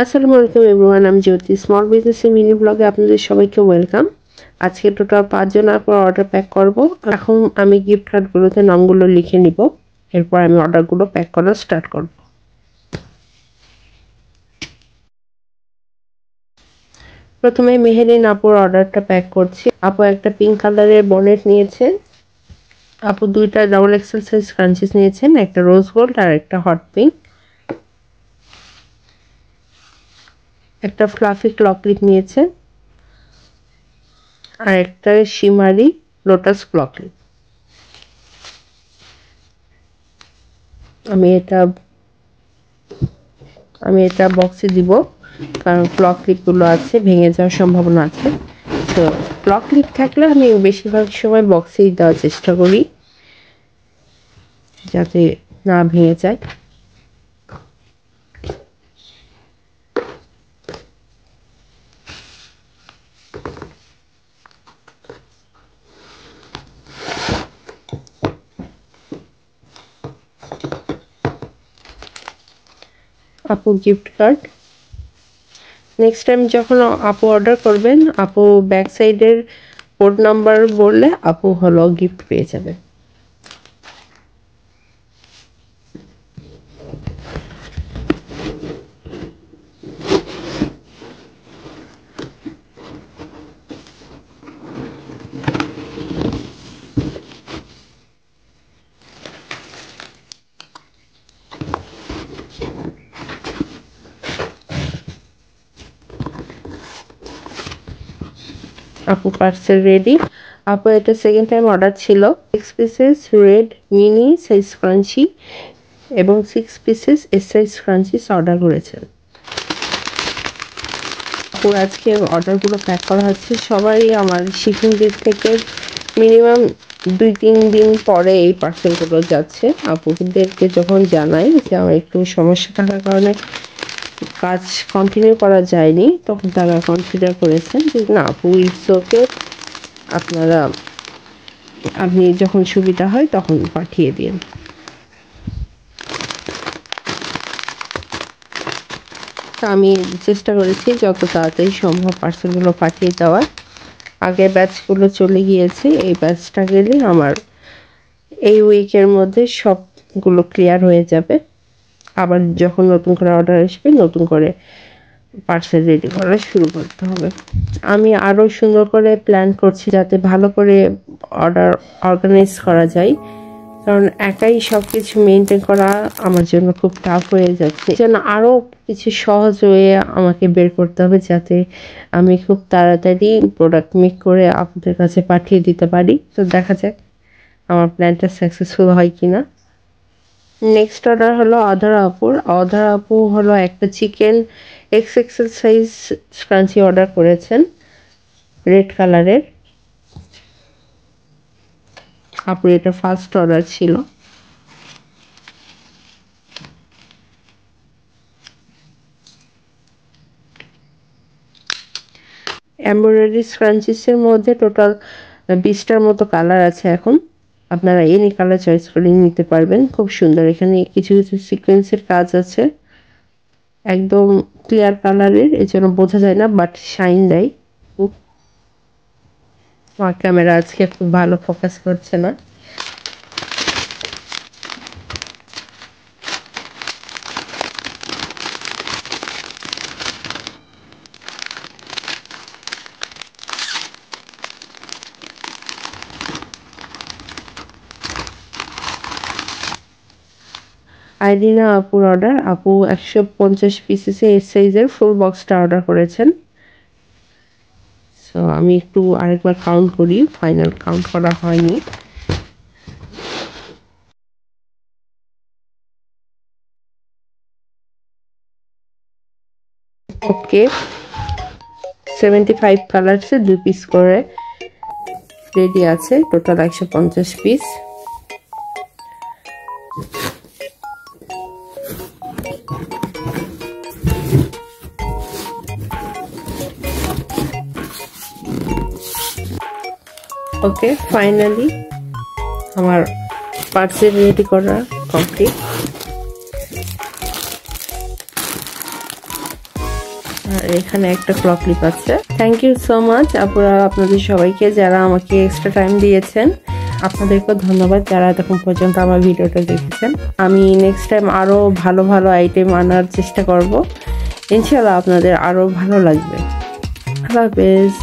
আসসালামু আলাইকুম এভরিওয়ান, আমি জ্যোতি। স্মল বিজনেসের মিনি ব্লগে আপনাদের সবাইকে ওয়েলকাম। আজকে টোটাল 5 জন আপনার অর্ডার প্যাক করব। এখন আমি গিফট কার্ডগুলোতে নামগুলো লিখে নিব, এরপর আমি অর্ডারগুলো প্যাক করা স্টার্ট করব। প্রথমে মেহেরিন আপুর অর্ডারটা প্যাক করছি। আপু একটা পিঙ্ক কালারের বনেট নিয়েছেন। আপু দুইটা ডাবল এক্সেল সাইজ ক্রাঞ্চিস নিয়েছেন, একটা রোজ গোল্ড আর একটা হট পিঙ্ক। একটা ফ্লাফি ক্লক ক্লিপ নিয়েছে আর একটা শিমারি লোটাস ক্লক ক্লিপ। আমি এটা বক্সে দিব, কারণ ক্লক ক্লিপগুলো আছে, ভেঙে যাওয়ার সম্ভাবনা আছে। তো ক্লক ক্লিপ থাকলে আমি বেশিরভাগ সময় বক্সেই দেওয়ার চেষ্টা করি, যাতে না ভেঙে যায়। আপু গিফট কার্ড। নেক্সট টাইম যখন আপু অর্ডার করবেন, আপু ব্যাক সাইডের কোড নাম্বার বললে আপু হলো গিফট পেয়ে যাবে। আপু পার্সেল রেডি। আপু এটা সেকেন্ড টাইম অর্ডার ছিল। 6 pieces red mini size crunchy এবং 6 পিসেস এস সাইজ ক্রাঞ্চিস অর্ডার করেছেন। আপুর আজকে অর্ডারগুলো প্যাক করা হচ্ছে। সবাই আমার শিপিং ডেট থেকে মিনিমাম 2-3 দিন পরে এই পার্সেলগুলো যাচ্ছে। আপুদেরকে যখন জানাই যে আমার একটু সমস্যা থাকার কারণে কাজ কন্টিনিউ করা যায়নি, তখন তারা কনসিডার করেছেন যে না আপু, ইটস ওকে, আপনি যখন সুবিধা হয় তখন পাঠিয়ে দিন। আমি চেষ্টা করেছি যত তাড়াতাড়ি সম্ভব পার্সেলগুলো পাঠিয়ে দেওয়ার। আগের ব্যাচগুলো চলে গিয়েছে, এই ব্যাচটা গেলে আমার এই উইকের মধ্যে সবগুলো ক্লিয়ার হয়ে যাবে। আবার যখন নতুন করে অর্ডার আসবে, নতুন করে পার্সেল রেডি করা শুরু করতে হবে। আমি আরও সুন্দর করে প্ল্যান করছি যাতে ভালো করে অর্ডার অর্গানাইজ করা যায়, কারণ একাই সব কিছু মেনটেন করা আমার জন্য খুব টাফ হয়ে যাচ্ছে। যেন আরও কিছু সহজ হয়ে আমাকে বের করতে হবে, যাতে আমি খুব তাড়াতাড়ি প্রোডাক্ট মেক করে আপনাদের কাছে পাঠিয়ে দিতে পারি। তো দেখা যাক আমার প্ল্যানটা সাকসেসফুল হয় কিনা। নেক্সট অর্ডার হলো অধরা আপু হলো একটা চিকেন এক্সএক্সেল সাইজ ক্রাঞ্চি অর্ডার করেছেন, রেড কালারের। আপুর এটা ফার্স্ট অর্ডার ছিল। এমব্রয়ডারি ক্রাঞ্চিসের মধ্যে টোটাল 20টার মতো কালার আছে। এখন আপনারা এনি কালার চয়েস করে নিতে পারবেন। খুব সুন্দর, এখানে কিছু কিছু সিকোয়েন্সের কাজ আছে, একদম ক্লিয়ার কালারের, এজন্য বোঝা যায় না, বাট শাইন দেয় খুব। আমার ক্যামেরা আজকে খুব ভালো ফোকাস করছে না। আইরিনা আপুর অর্ডার। আপু 150 পিসেসে এস সাইজের ফুল বক্সটা অর্ডার করেছেন। সো আমি একটু আরেকবার কাউন্ট করি, ফাইনাল কাউন্ট করা হয়নি। ওকে, 75 কালার্সে 2 পিস করে রেডি আছে, টোটাল 150 পিস। ওকে, ফাইনালি আমার পার্সেল রেডি করা কমপ্লিট। আর এখানে একটা ক্লক ক্লিপ আছে। থ্যাংক ইউ সো মাচ আপুরা, আপনাদের সবাইকে যারা আমাকে এক্সট্রা টাইম দিয়েছেন, আপনাদেরকেও ধন্যবাদ যারা এতক্ষণ পর্যন্ত আমার ভিডিওটা দেখেছেন। আমি নেক্সট টাইম আরো ভালো ভালো আইটেম আনার চেষ্টা করব, ইনশাআল্লাহ আপনাদের আরো ভালো লাগবে। আল্লাহ হাফেজ।